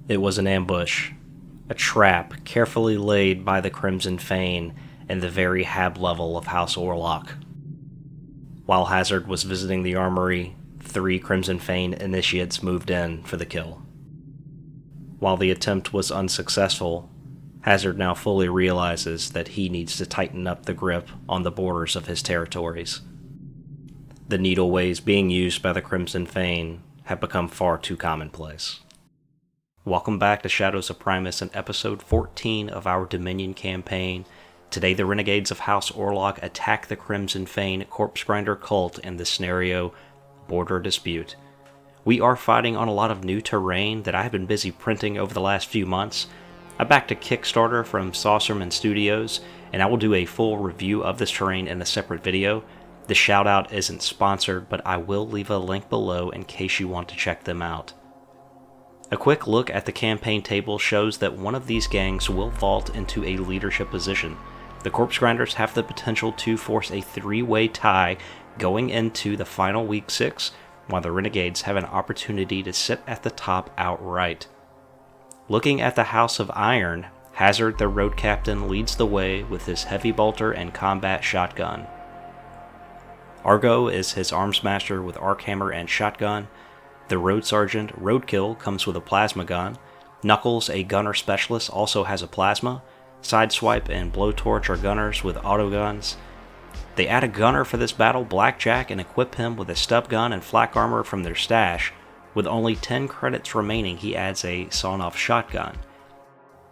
It was an ambush, a trap carefully laid by the Crimson Fane in the very hab level of House Orlock. While Hazard was visiting the armory, 3 Crimson Fane initiates moved in for the kill. While the attempt was unsuccessful, Hazard now fully realizes that he needs to tighten up the grip on the borders of his territories. The needle ways being used by the Crimson Fane have become far too commonplace. Welcome back to Shadows of Primus and episode 14 of our Dominion campaign. Today the Renegades of House Orlock attack the Crimson Fane Corpse Grinder cult in the scenario Border Dispute. We are fighting on a lot of new terrain that I have been busy printing over the last few months. I backed a Kickstarter from Saucerman Studios, and I will do a full review of this terrain in a separate video. The shoutout isn't sponsored, but I will leave a link below in case you want to check them out. A quick look at the campaign table shows that one of these gangs will vault into a leadership position. The Corpse Grinders have the potential to force a 3-way tie going into the final week 6, while the Renegades have an opportunity to sit at the top outright. Looking at the House of Iron, Hazard the Road Captain leads the way with his heavy bolter and combat shotgun. Argo is his arms master with arc hammer and shotgun. The Road Sergeant Roadkill comes with a plasma gun. Knuckles, a gunner specialist, also has a plasma. Sideswipe and Blowtorch are gunners with autoguns. They add a gunner for this battle, Blackjack, and equip him with a stub gun and flak armor from their stash. With only 10 credits remaining, he adds a sawn-off shotgun.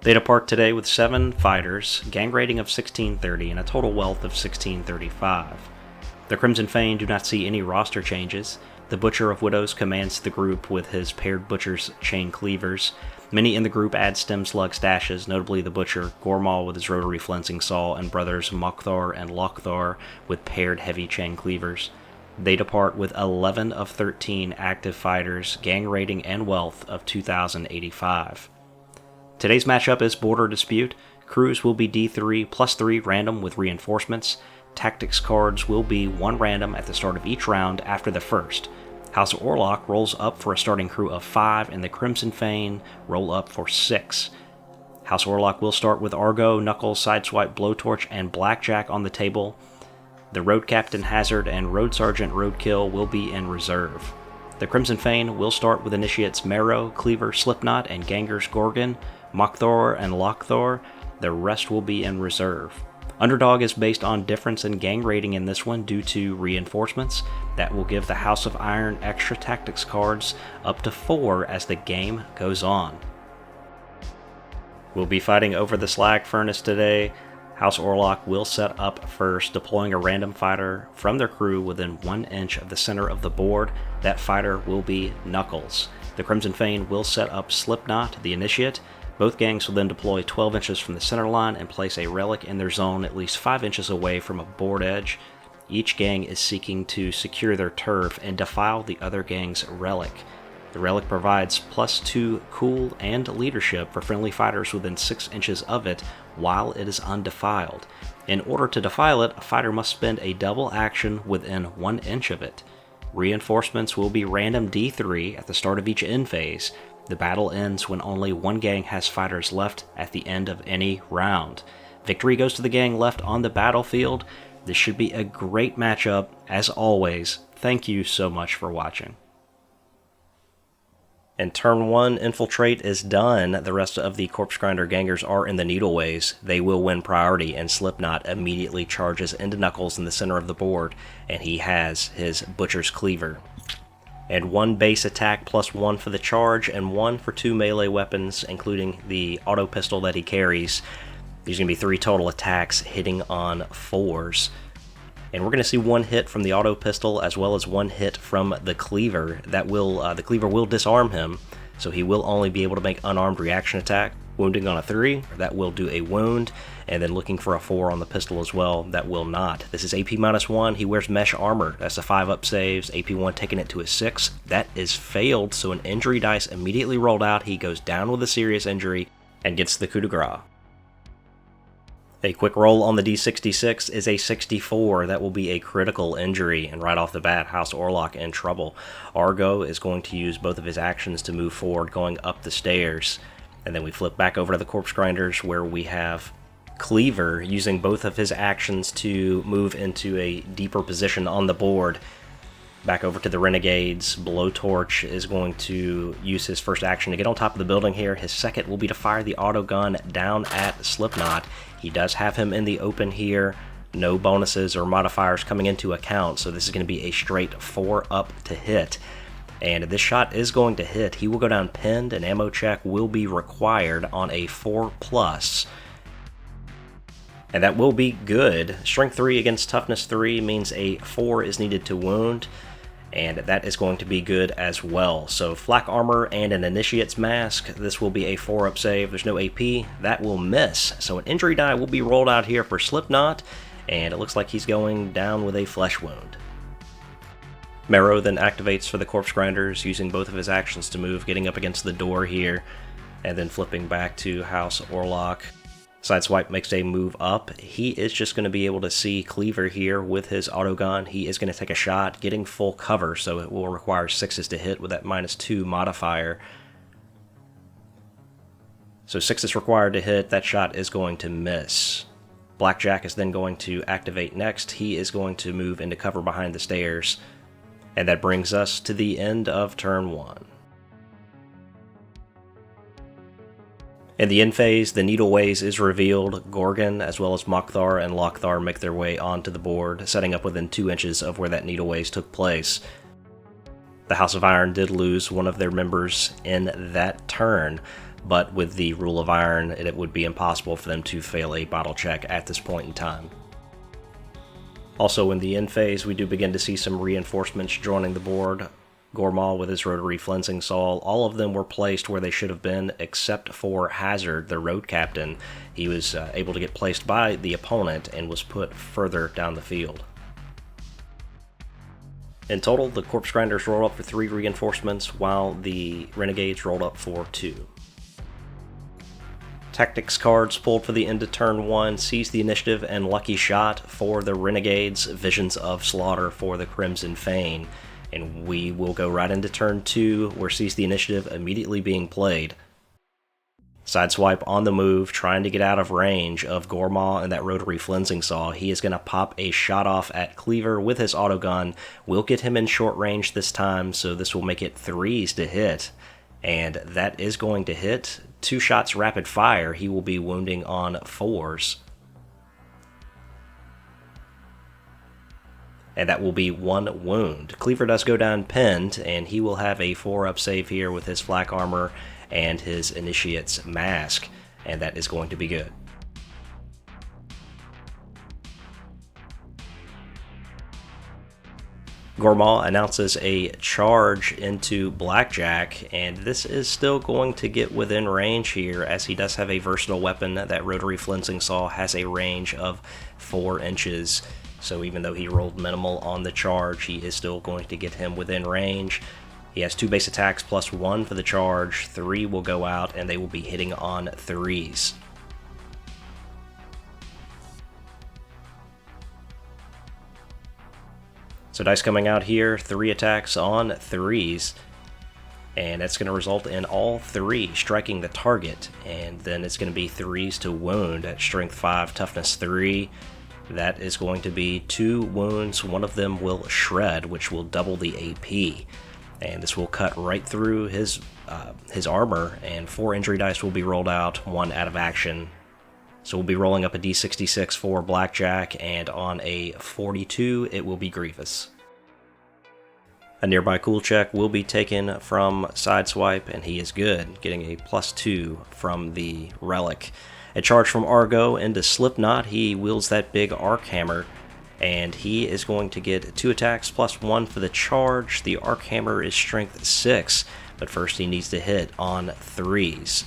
They depart today with 7 fighters, gang rating of 1630, and a total wealth of 1635. The Crimson Fane do not see any roster changes. The Butcher of Widows commands the group with his paired Butcher's chain cleavers. Many in the group add stem slug stashes, notably the Butcher, Gormal with his rotary flensing saw, and brothers Mokthar and Lokthar with paired heavy chain cleavers. They depart with 11 of 13 active fighters, gang rating and wealth of 2085. Today's matchup is Border Dispute. Crews will be D3 plus 3 random with reinforcements. Tactics cards will be 1 random at the start of each round after the first. House of Orlock rolls up for a starting crew of 5, and the Crimson Fane roll up for 6. House of Orlock will start with Argo, Knuckles, Sideswipe, Blowtorch, and Blackjack on the table. The Road Captain Hazard and Road Sergeant Roadkill will be in reserve. The Crimson Fane will start with initiates Marrow, Cleaver, Slipknot, and Gangers Gorgon, Mokthar, and Lokthar. The rest will be in reserve. Underdog is based on difference in gang rating in this one due to reinforcements. That will give the House of Iron extra tactics cards up to 4 as the game goes on. We'll be fighting over the Slag Furnace today. House Orlock will set up first, deploying a random fighter from their crew within 1 inch of the center of the board. That fighter will be Knuckles. The Crimson Fane will set up Slipknot, the initiate. Both gangs will then deploy 12 inches from the center line and place a relic in their zone at least 5 inches away from a board edge. Each gang is seeking to secure their turf and defile the other gang's relic. The relic provides +2 cool and leadership for friendly fighters within 6 inches of it while it is undefiled. In order to defile it, a fighter must spend a double action within 1 inch of it. Reinforcements will be random D3 at the start of each end phase. The battle ends when only 1 gang has fighters left at the end of any round. Victory goes to the gang left on the battlefield. This should be a great matchup, as always. Thank you so much for watching. And turn 1 infiltrate is done. The rest of the Corpse Grinder gangers are in the needleways. They will win priority, and Slipknot immediately charges into Knuckles in the center of the board, and he has his Butcher's Cleaver. And 1 base attack plus 1 for the charge, and 1 for 2 melee weapons, including the auto pistol that he carries. There's going to be 3 total attacks hitting on 4s. And we're going to see 1 hit from the auto pistol, as well as 1 hit from the cleaver. The cleaver will disarm him, so he will only be able to make unarmed reaction attack. Wounding on a 3, that will do a wound, and then looking for a 4 on the pistol as well, that will not. This is AP -1, he wears mesh armor, that's a 5-up saves, AP1 taking it to a 6, that is failed, so an injury dice immediately rolled out, he goes down with a serious injury, and gets the coup de grace. A quick roll on the D66 is a 64. That will be a critical injury, and right off the bat, House Orlock in trouble. Argo is going to use both of his actions to move forward, going up the stairs. And then we flip back over to the Corpse Grinders, where we have Cleaver using both of his actions to move into a deeper position on the board. Back over to the Renegades. Blowtorch is going to use his first action to get on top of the building here. His second will be to fire the auto gun down at Slipknot. He does have him in the open here. No bonuses or modifiers coming into account, so this is going to be a straight 4 up to hit. And this shot is going to hit. He will go down pinned, and ammo check will be required on a 4+. And that will be good. Strength 3 against Toughness 3 means a 4 is needed to wound, and that is going to be good as well. So flak armor and an Initiate's Mask, this will be a 4-up save. There's no AP, that will miss. So an injury die will be rolled out here for Slipknot, and it looks like he's going down with a flesh wound. Marrow then activates for the Corpse Grinders, using both of his actions to move, getting up against the door here, and then flipping back to House Orlock. Sideswipe makes a move up. He is just going to be able to see Cleaver here with his autogun. He is going to take a shot, getting full cover, so it will require 6s to hit with that -2 modifier. So 6 is required to hit. That shot is going to miss. Blackjack is then going to activate next. He is going to move into cover behind the stairs. And that brings us to the end of turn 1. In the end phase, the Needleways is revealed. Gorgon, as well as Mockthar and Lockthar, make their way onto the board, setting up within 2 inches of where that Needleways took place. The House of Iron did lose one of their members in that turn, but with the Rule of Iron, it would be impossible for them to fail a bottle check at this point in time. Also in the end phase, we do begin to see some reinforcements joining the board. Gormal with his rotary flensing saw. All of them were placed where they should have been, except for Hazard, the road captain. He was able to get placed by the opponent and was put further down the field. In total, the Corpse Grinders rolled up for 3 reinforcements, while the Renegades rolled up for 2. Tactics cards pulled for the end of turn 1, Seize the Initiative and Lucky Shot for the Renegades, Visions of Slaughter for the Crimson Fane. And we will go right into turn 2, where Seize the Initiative immediately being played. Sideswipe on the move, trying to get out of range of Gormal and that rotary flensing saw. He is going to pop a shot off at Cleaver with his autogun. We'll get him in short range this time, so this will make it 3s to hit. And that is going to hit. 2 shots rapid fire, he will be wounding on 4s. And that will be 1 wound. Cleaver does go down pinned, and he will have a 4-up save here with his flak armor and his Initiate's Mask, and that is going to be good. Gormal announces a charge into Blackjack, and this is still going to get within range here, as he does have a versatile weapon. That rotary flensing saw has a range of 4 inches. So even though he rolled minimal on the charge, he is still going to get him within range. He has 2 base attacks plus 1 for the charge. 3 will go out, and they will be hitting on 3s. So dice coming out here, 3 attacks on 3s. And that's going to result in all 3 striking the target. And then it's going to be 3s to wound at Strength 5, Toughness 3. That is going to be 2 wounds. 1 of them will shred, which will double the AP. And this will cut right through his armor, and 4 injury dice will be rolled out, 1 out of action. So we'll be rolling up a D66 for Blackjack, and on a 42, it will be Grievous. A nearby cool check will be taken from Sideswipe, and he is good, getting a +2 from the Relic. A charge from Argo into Slipknot. He wields that big arc hammer, and he is going to get 2 attacks plus 1 for the charge. The arc hammer is strength 6, but first he needs to hit on 3s.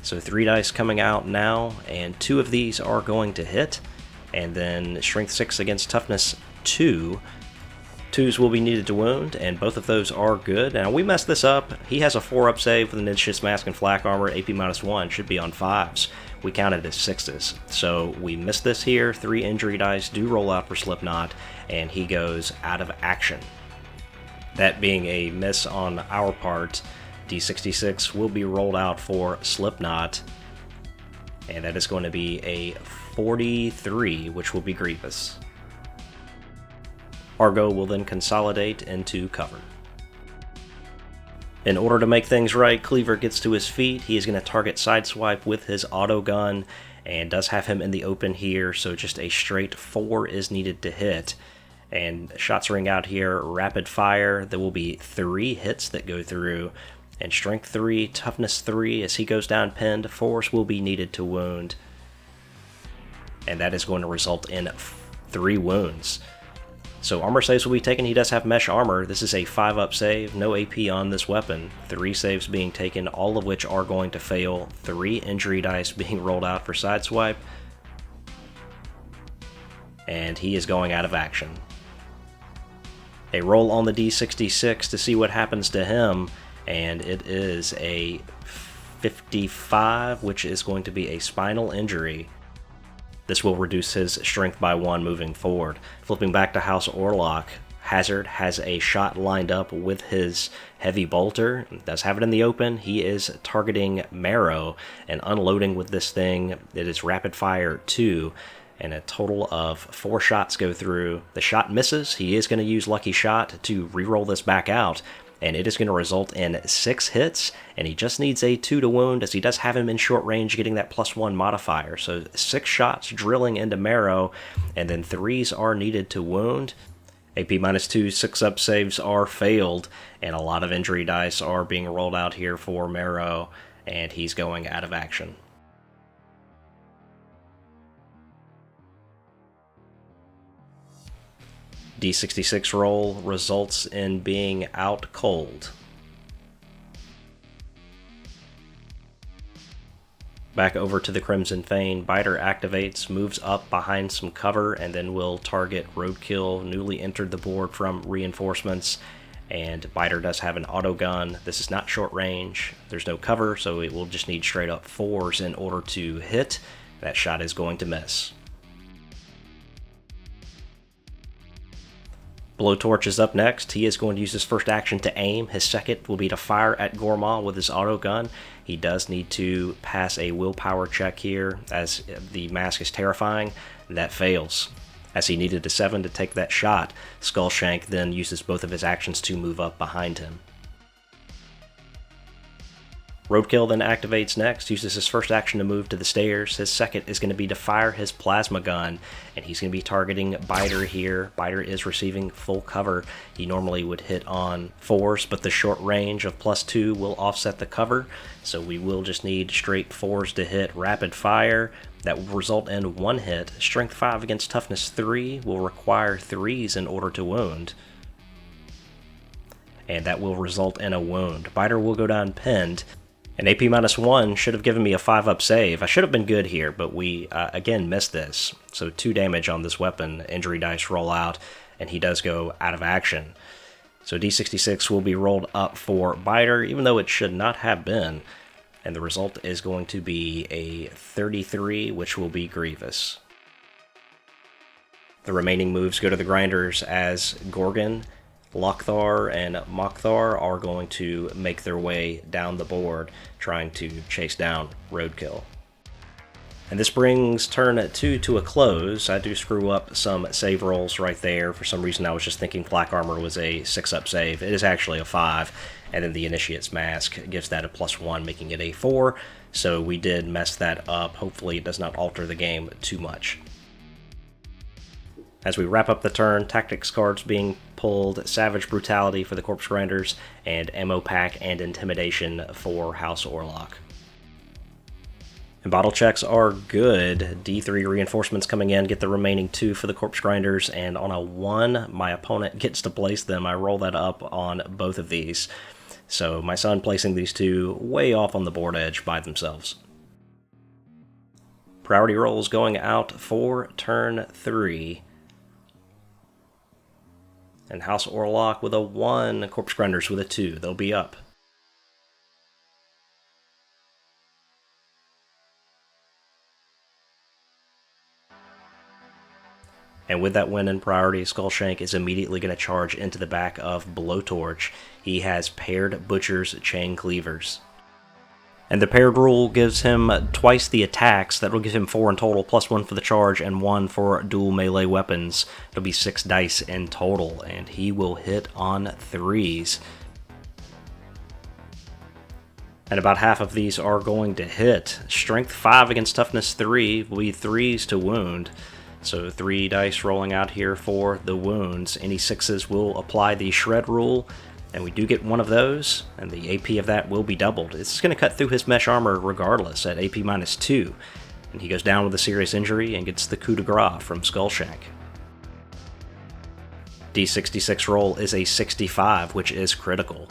So 3 dice coming out now, and 2 of these are going to hit, and then strength 6 against toughness 2. 2s will be needed to wound, and both of those are good. Now, we messed this up. He has a 4-up save with an Initiative Mask and Flak Armor. AP-1 should be on 5s. We counted as 6s. So we missed this here. 3 injury dice do roll out for Slipknot, and he goes out of action. That being a miss on our part, D66 will be rolled out for Slipknot, and that is going to be a 43, which will be Grievous. Argo will then consolidate into cover. In order to make things right, Cleaver gets to his feet. He is going to target Sideswipe with his auto gun, and does have him in the open here, so just a straight 4 is needed to hit. And shots ring out here, rapid fire. There will be 3 hits that go through, and strength 3, toughness 3. As he goes down pinned, 4s will be needed to wound, and that is going to result in 3 wounds. So armor saves will be taken. He does have mesh armor. This is a 5-up save, no AP on this weapon. 3 saves being taken, all of which are going to fail. 3 injury dice being rolled out for Sideswipe, and he is going out of action. A roll on the D66 to see what happens to him, and it is a 55, which is going to be a spinal injury. This will reduce his strength by 1 moving forward. Flipping back to House Orlock, Hazard has a shot lined up with his heavy bolter. Does have it in the open. He is targeting Marrow and unloading with this thing. It is rapid fire 2, and a total of 4 shots go through. The shot misses. He is going to use Lucky Shot to reroll this back out, and it is going to result in 6 hits, and he just needs a 2 to wound, as he does have him in short range, getting that +1 modifier. So 6 shots drilling into Marrow, and then 3s are needed to wound. AP-2 6-up saves are failed, and a lot of injury dice are being rolled out here for Marrow, and he's going out of action. D66 roll results in being out cold. Back over to the Crimson Fane, Biter activates, moves up behind some cover, and then will target Roadkill, newly entered the board from reinforcements, and Biter does have an auto gun. This is not short range, there's no cover, so it will just need straight up 4s in order to hit. That shot is going to miss. Blowtorch is up next. He is going to use his first action to aim. His second will be to fire at Gourmand with his auto gun. He does need to pass a willpower check here, as the mask is terrifying. That fails, as he needed a 7 to take that shot. Skullshank then uses both of his actions to move up behind him. Roadkill then activates next, uses his first action to move to the stairs. His second is going to be to fire his plasma gun, and he's going to be targeting Biter here. Biter is receiving full cover. He normally would hit on 4s, but the short range of +2 will offset the cover, so we will just need straight 4s to hit. Rapid fire, that will result in 1 hit. Strength 5 against toughness 3 will require 3s in order to wound, and that will result in a wound. Biter will go down pinned. An AP-1 should have given me a 5-up save. I should have been good here, but we, again, missed this. So 2 damage on this weapon. Injury dice roll out, and he does go out of action. So D66 will be rolled up for Biter, even though it should not have been. And the result is going to be a 33, which will be Grievous. The remaining moves go to the grinders, as Gorgon, Lockthar, and Mockthar are going to make their way down the board, trying to chase down Roadkill. And this brings turn 2 to a close. I do screw up some save rolls right there. For some reason I was just thinking Flak Armor was a 6-up save. It is actually a 5, and then the Initiate's Mask gives that a +1, making it a 4. So we did mess that up. Hopefully it does not alter the game too much. As we wrap up the turn, tactics cards being pulled, Savage Brutality for the Corpse Grinders, and Ammo Pack and Intimidation for House Orlock. And bottle checks are good. D3 reinforcements coming in, get the remaining 2 for the Corpse Grinders, and on a 1, my opponent gets to place them. I roll that up on both of these. So my son placing these 2 way off on the board edge by themselves. Priority rolls going out for turn 3. And House Orlock with a 1, Corpse Grinders with a 2. They'll be up. And with that win in priority, Skullshank is immediately going to charge into the back of Blowtorch. He has paired Butcher's Chain Cleavers. And the paired rule gives him twice the attacks. That will give him 4 in total, plus 1 for the charge and 1 for dual melee weapons. It'll be 6 dice in total, and he will hit on 3s. And about half of these are going to hit. Strength 5 against Toughness 3 will be 3s to wound. So 3 dice rolling out here for the wounds. Any 6s will apply the Shred rule, and we do get one of those, and the AP of that will be doubled. It's going to cut through his mesh armor regardless at AP -2, and he goes down with a serious injury and gets the coup de grace from Skullshank. D66 roll is a 65, which is critical.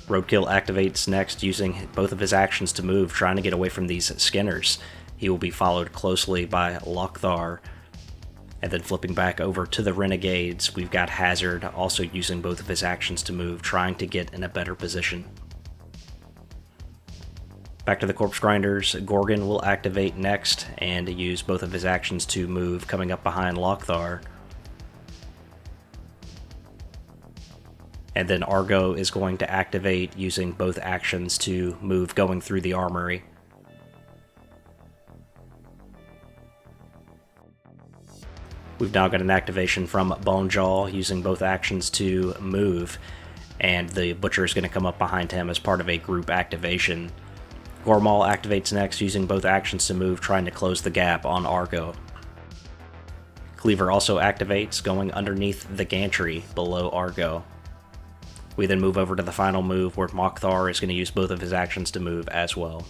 Roadkill activates next using both of his actions to move, trying to get away from these skinners. He will be followed closely by Lockthar. And then flipping back over to the Renegades, we've got Hazard also using both of his actions to move, trying to get in a better position. Back to the Corpse Grinders, Gorgon will activate next and use both of his actions to move, coming up behind Lockthar. And then Argo is going to activate using both actions to move, going through the armory. We've now got an activation from Bonejaw using both actions to move, and the Butcher is going to come up behind him as part of a group activation. Gormal activates next using both actions to move, trying to close the gap on Argo. Cleaver also activates, going underneath the gantry below Argo. We then move over to the final move where Mockthar is going to use both of his actions to move as well.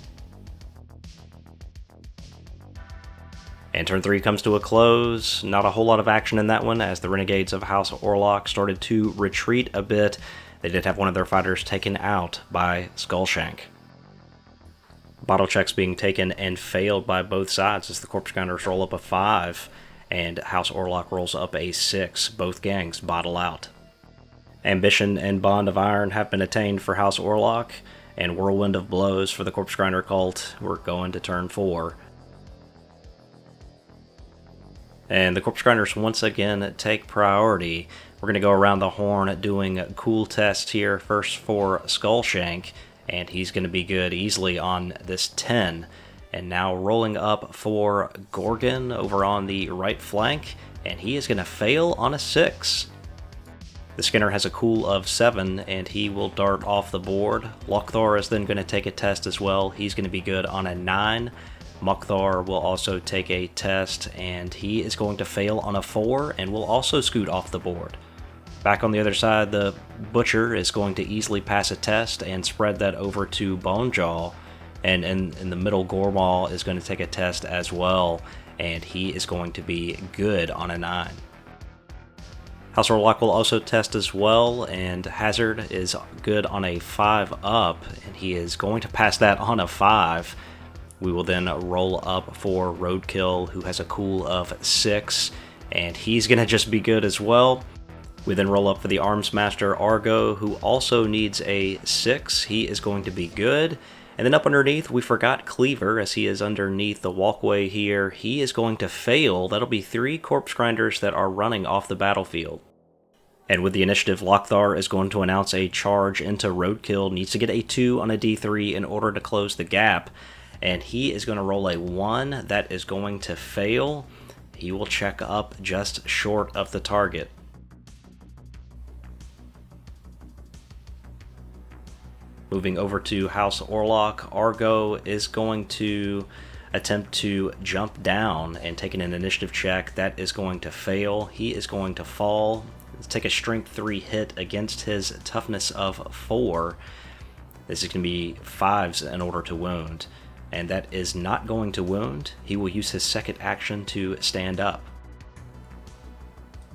And turn 3 comes to a close. Not a whole lot of action in that one, as the Renegades of House Orlock started to retreat a bit. They did have one of their fighters taken out by Skullshank. Bottle checks being taken and failed by both sides as the Corpse Grinders roll up a 5, and House Orlock rolls up a 6. Both gangs bottle out. Ambition and Bond of Iron have been attained for House Orlock, and Whirlwind of Blows for the Corpse Grinder cult. We're going to turn 4. And the Corpse Grinders once again take priority. We're going to go around the horn doing cool tests here. First for Skullshank, and he's going to be good easily on this 10. And now rolling up for Gorgon over on the right flank, and he is going to fail on a 6. The Skinner has a cool of 7, and he will dart off the board. Lockthar is then going to take a test as well. He's going to be good on a 9. Mockthar will also take a test, and he is going to fail on a 4, and will also scoot off the board. Back on the other side, the Butcher is going to easily pass a test and spread that over to Bonejaw, and in the middle, Gormal is going to take a test as well, and he is going to be good on a 9. House Orlock will also test as well, and Hazard is good on a 5 up, and he is going to pass that on a 5. We will then roll up for Roadkill, who has a cool of 6, and he's going to just be good as well. We then roll up for the Arms Master Argo, who also needs a 6. He is going to be good. And then up underneath, we forgot Cleaver, as he is underneath the walkway here. He is going to fail. That'll be 3 Corpse Grinders that are running off the battlefield. And with the initiative, Lockthar is going to announce a charge into Roadkill. Needs to get a 2 on a D3 in order to close the gap. And he is going to roll a 1. That is going to fail. He will check up just short of the target. Moving over to House Orlock, Argo is going to attempt to jump down and take an initiative check. That is going to fail. He is going to fall. Take a strength 3 hit against his toughness of 4. This is going to be 5s in order to wound. And that is not going to wound. He will use his second action to stand up.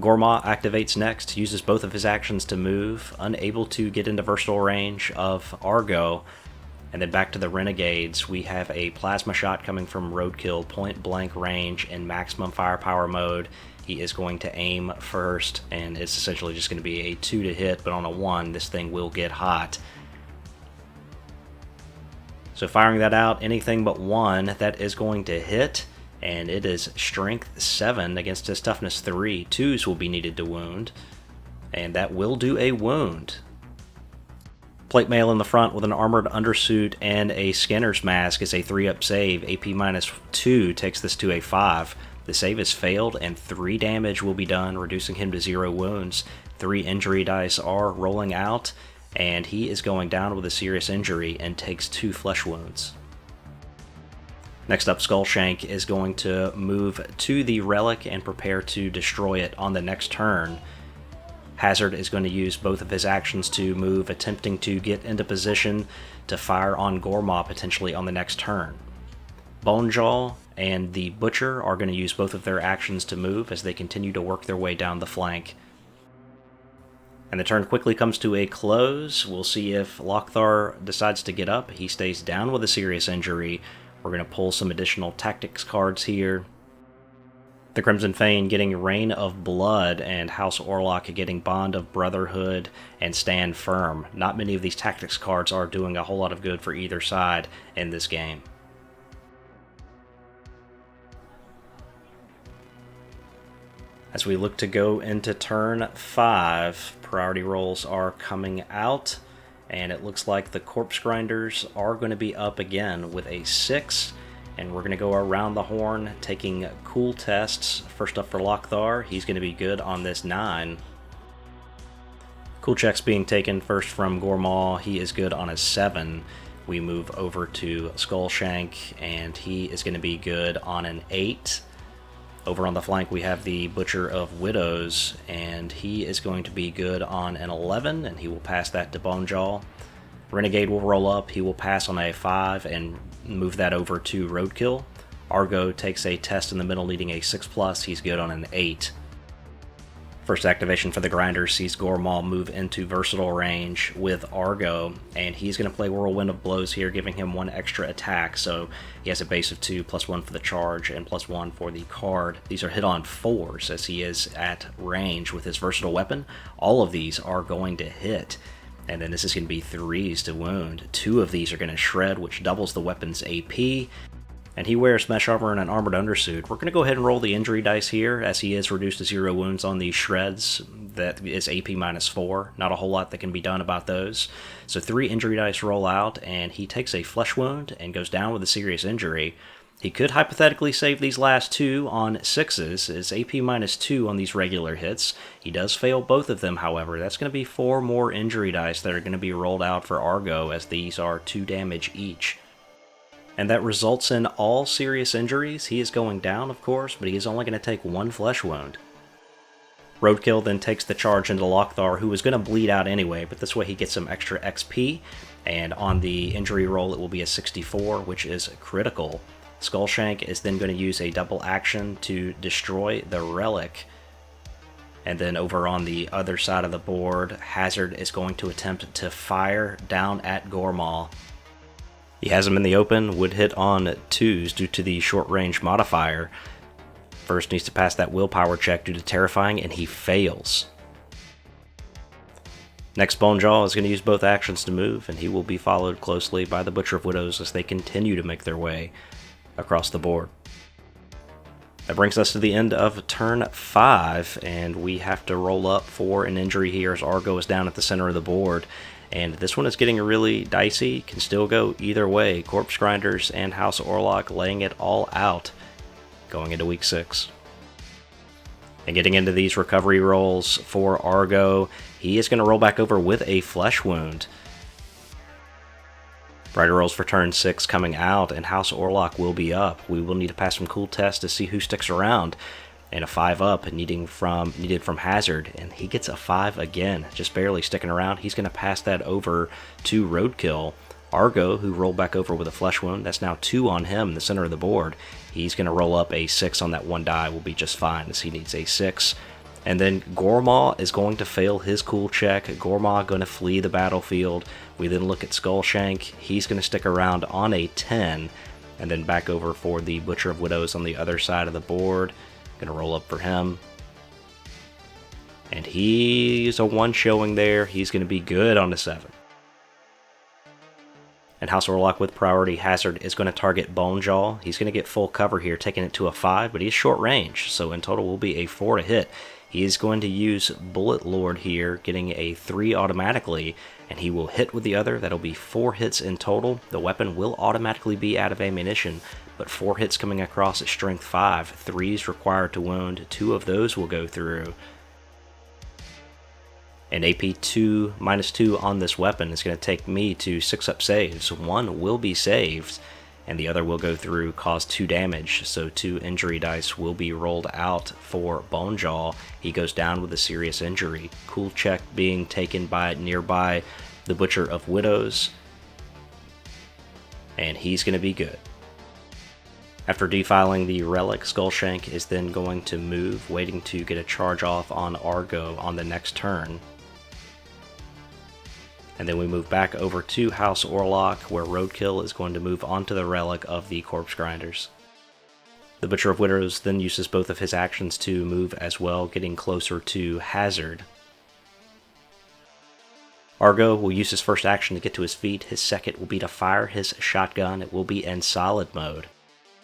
Gorma activates next, uses both of his actions to move, unable to get into versatile range of Argo. And then back to the Renegades, we have a plasma shot coming from Roadkill, point blank range in maximum firepower mode. He is going to aim first, and it's essentially just going to be a 2 to hit, but on a 1, this thing will get hot. So firing that out, anything but 1, that is going to hit, and it is strength 7 against his toughness 3. 2s will be needed to wound, and that will do a wound. Plate mail in the front with an armored undersuit and a scanner's mask is a 3-up save. AP -2 takes this to a 5. The save is failed, and 3 damage will be done, reducing him to 0 wounds. 3 injury dice are rolling out, and he is going down with a serious injury and takes 2 flesh wounds. Next up, Skullshank is going to move to the relic and prepare to destroy it on the next turn. Hazard is going to use both of his actions to move, attempting to get into position to fire on Gormaw potentially on the next turn. Bonejaw and the Butcher are going to use both of their actions to move as they continue to work their way down the flank. And the turn quickly comes to a close. We'll see if Lockthar decides to get up. He stays down with a serious injury. We're going to pull some additional tactics cards here. The Crimson Fane getting Reign of Blood, and House Orlock getting Bond of Brotherhood and Stand Firm. Not many of these tactics cards are doing a whole lot of good for either side in this game. As we look to go into turn 5, priority rolls are coming out, and it looks like the Corpse Grinders are going to be up again with a 6. And we're going to go around the horn, taking cool tests. First up for Lockthar, he's going to be good on this 9. Cool checks being taken first from Gormaw, he is good on a 7. We move over to Skullshank, and he is going to be good on an 8. Over on the flank we have the Butcher of Widows, and he is going to be good on an 11, and he will pass that to Bonejaw. Renegade will roll up, he will pass on a 5 and move that over to Roadkill. Argo takes a test in the middle needing a 6+, he's good on an 8. First activation for the Grinders sees Gormaw move into versatile range with Argo, and he's going to play Whirlwind of Blows here, giving him 1 extra attack, so he has a base of 2, +1 for the charge, and +1 for the card. These are hit on 4s as he is at range with his versatile weapon. All of these are going to hit. And then this is going to be 3s to wound. 2 of these are going to shred, which doubles the weapon's AP. And he wears mesh armor and an armored undersuit. We're going to go ahead and roll the injury dice here, as he is reduced to 0 wounds on these shreds. That is AP -4. Not a whole lot that can be done about those. So 3 injury dice roll out, and he takes a flesh wound and goes down with a serious injury. He could hypothetically save these last 2 on 6s, is AP -2 on these regular hits. He does fail both of them, however. That's going to be 4 more injury dice that are going to be rolled out for Argo, as these are 2 damage each. And that results in all serious injuries. He is going down, of course, but he is only going to take 1 flesh wound. Roadkill then takes the charge into Lockthar, who is going to bleed out anyway, but this way he gets some extra XP, and on the injury roll it will be a 64, which is critical. Skullshank is then going to use a double action to destroy the relic. And then over on the other side of the board, Hazard is going to attempt to fire down at Gormaw. He has him in the open, would hit on 2s due to the short range modifier. First needs to pass that willpower check due to terrifying, and he fails. Next, Bonejaw is going to use both actions to move, and he will be followed closely by the Butcher of Widows as they continue to make their way across the board. That brings us to the end of turn 5, and we have to roll up for an injury here as Argo is down at the center of the board. And this one is getting really dicey, can still go either way. Corpse Grinders and House Orlock laying it all out going into week 6. And getting into these recovery rolls for Argo, he is going to roll back over with a flesh wound. Brighter rolls for turn 6 coming out, and House Orlock will be up. We will need to pass some cool tests to see who sticks around. And a 5 up needed from Hazard, and he gets a 5 again, just barely sticking around. He's going to pass that over to Roadkill. Argo, who rolled back over with a flesh wound, that's now 2 on him in the center of the board. He's going to roll up a 6 on that 1 die, will be just fine as he needs a 6. And then Gormaw is going to fail his cool check. Gormaw going to flee the battlefield. We then look at Skullshank. He's going to stick around on a 10. And then back over for the Butcher of Widows on the other side of the board. Going to roll up for him. And he's a 1 showing there. He's going to be good on the 7. And House Orlock with priority hazard is going to target Bonejaw. He's going to get full cover here, taking it to a 5, but he's short range. So in total will be a 4 to hit. He is going to use Bullet Lord here, getting a 3 automatically, and he will hit with the other. That'll be 4 hits in total. The weapon will automatically be out of ammunition, but 4 hits coming across at strength 5. 3s required to wound. 2 of those will go through. And AP 2 -2 on this weapon is going to take me to 6-up saves. 1 will be saved, and the other will go through, cause 2 damage. So 2 injury dice will be rolled out for Bonejaw. He goes down with a serious injury. Cool check being taken by nearby the Butcher of Widows, and he's going to be good. After defiling the relic, Skullshank is then going to move, waiting to get a charge off on Argo on the next turn. And then we move back over to House Orlock, where Roadkill is going to move onto the relic of the Corpse Grinders. The Butcher of Widows then uses both of his actions to move as well, getting closer to Hazard. Argo will use his first action to get to his feet. His second will be to fire his shotgun. It will be in solid mode.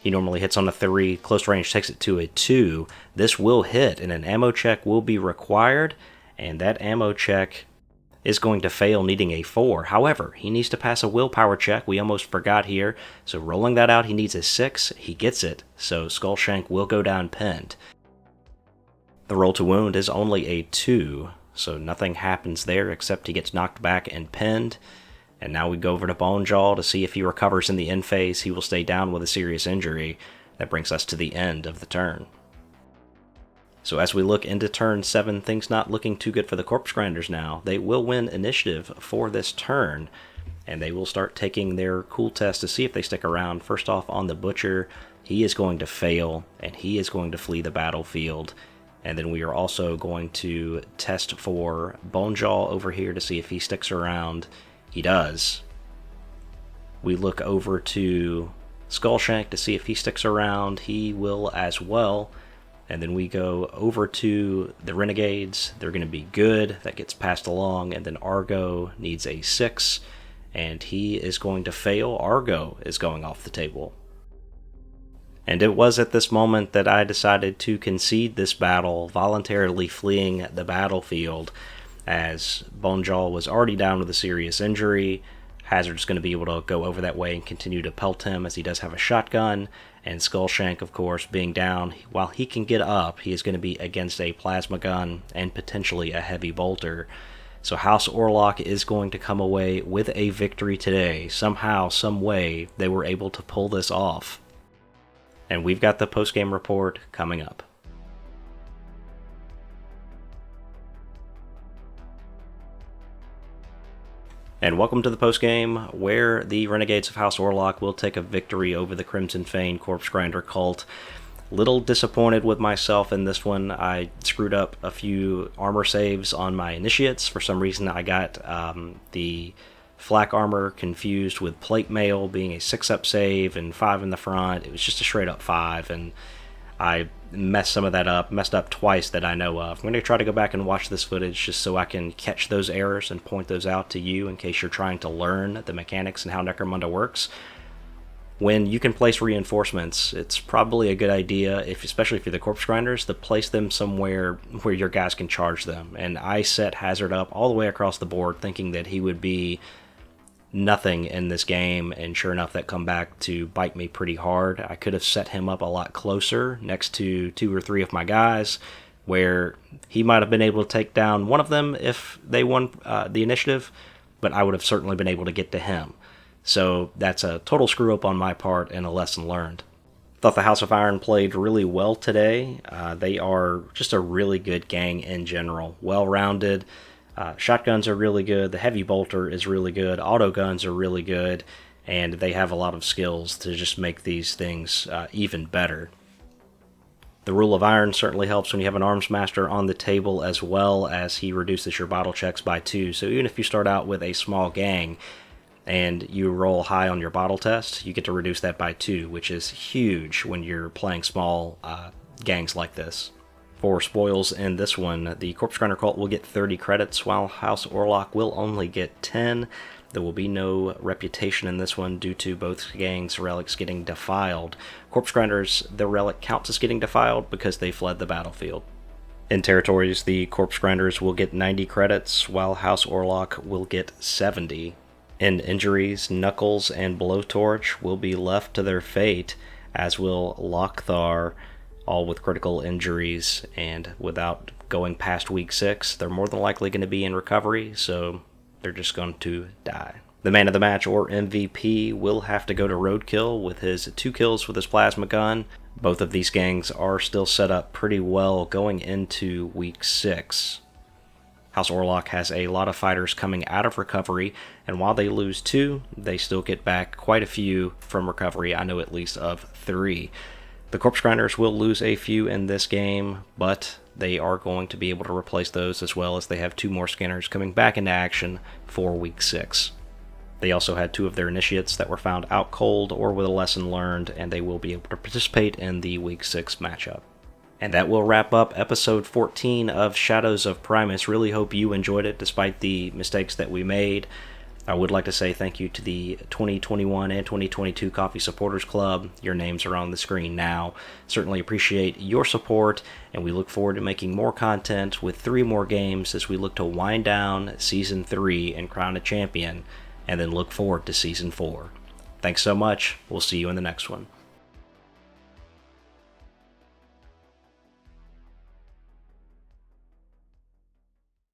He normally hits on a 3, close range takes it to a 2. This will hit, and an ammo check will be required, and that ammo check is going to fail, needing a 4. However, he needs to pass a willpower check. We almost forgot here. So rolling that out, he needs a 6. He gets it, so Skullshank will go down pinned. The roll to wound is only a 2, so nothing happens there except he gets knocked back and pinned. And now we go over to Bonejaw to see if he recovers in the end phase. He will stay down with a serious injury. That brings us to the end of the turn. So as we look into turn 7, things not looking too good for the Corpse Grinders now. They will win initiative for this turn, and they will start taking their cool test to see if they stick around. First off, on the Butcher, he is going to fail, and he is going to flee the battlefield. And then we are also going to test for Bonejaw over here to see if he sticks around. He does. We look over to Skullshank to see if he sticks around. He will as well. And then we go over to the Renegades. They're going to be good. That gets passed along. And then Argo needs a 6, and he is going to fail. Argo is going off the table. And it was at this moment that I decided to concede this battle, voluntarily fleeing the battlefield, as Bonejaw was already down with a serious injury. Hazard's going to be able to go over that way and continue to pelt him, as he does have a shotgun. And Skullshank, of course, being down, while he can get up, he is going to be against a plasma gun and potentially a heavy bolter. So House Orlock is going to come away with a victory today. Somehow, some way, they were able to pull this off. And we've got the post-game report coming up. And welcome to the postgame, where the Renegades of House Orlock will take a victory over the Crimson Fane Corpse Grinder cult. Little disappointed with myself in this one. I screwed up a few armor saves on my initiates. For some reason I got the flak armor confused with plate mail being a 6-up save and 5 in the front. It was just a straight up 5, and I messed some of that up, messed up twice that I know of. I'm going to try to go back and watch this footage just so I can catch those errors and point those out to you in case you're trying to learn the mechanics and how Necromunda works. When you can place reinforcements, it's probably a good idea, especially if you're the Corpse Grinders, to place them somewhere where your guys can charge them. And I set Hazard up all the way across the board thinking that he would be nothing in this game, and sure enough, that come back to bite me pretty hard. I could have set him up a lot closer next to 2 or 3 of my guys, where he might have been able to take down one of them if they won the initiative, but I would have certainly been able to get to him. So that's a total screw up on my part and a lesson learned. Thought the House of Iron played really well today. They are just a really good gang in general, well-rounded. Shotguns are really good, the heavy bolter is really good, auto guns are really good, and they have a lot of skills to just make these things even better. The Rule of Iron certainly helps when you have an Arms Master on the table, as well as he reduces your battle checks by 2. So even if you start out with a small gang and you roll high on your bottle test, you get to reduce that by 2, which is huge when you're playing small gangs like this. For spoils in this one, the Corpse Grinder Cult will get 30 credits, while House Orlock will only get 10. There will be no reputation in this one due to both gangs' relics getting defiled. Corpse Grinders, the relic counts as getting defiled because they fled the battlefield. In territories, the Corpse Grinders will get 90 credits, while House Orlock will get 70. In injuries, Knuckles and Blowtorch will be left to their fate, as will Lockthar, all with critical injuries, and without going past week 6, they're more than likely going to be in recovery, so they're just going to die. The man of the match, or MVP, will have to go to Roadkill with his 2 kills with his plasma gun. Both of these gangs are still set up pretty well going into week 6. House Orlock has a lot of fighters coming out of recovery, and while they lose 2, they still get back quite a few from recovery. I know at least of 3. The Corpse Grinders will lose a few in this game, but they are going to be able to replace those, as well as they have 2 more scanners coming back into action for week 6. They also had 2 of their initiates that were found out cold or with a lesson learned, and they will be able to participate in the week 6 matchup. And that will wrap up episode 14 of Shadows of Primus. Really hope you enjoyed it despite the mistakes that we made. I would like to say thank you to the 2021 and 2022 Coffee Supporters Club. Your names are on the screen now. Certainly appreciate your support, and we look forward to making more content with 3 more games as we look to wind down Season 3 and crown a champion, and then look forward to Season 4. Thanks so much. We'll see you in the next one.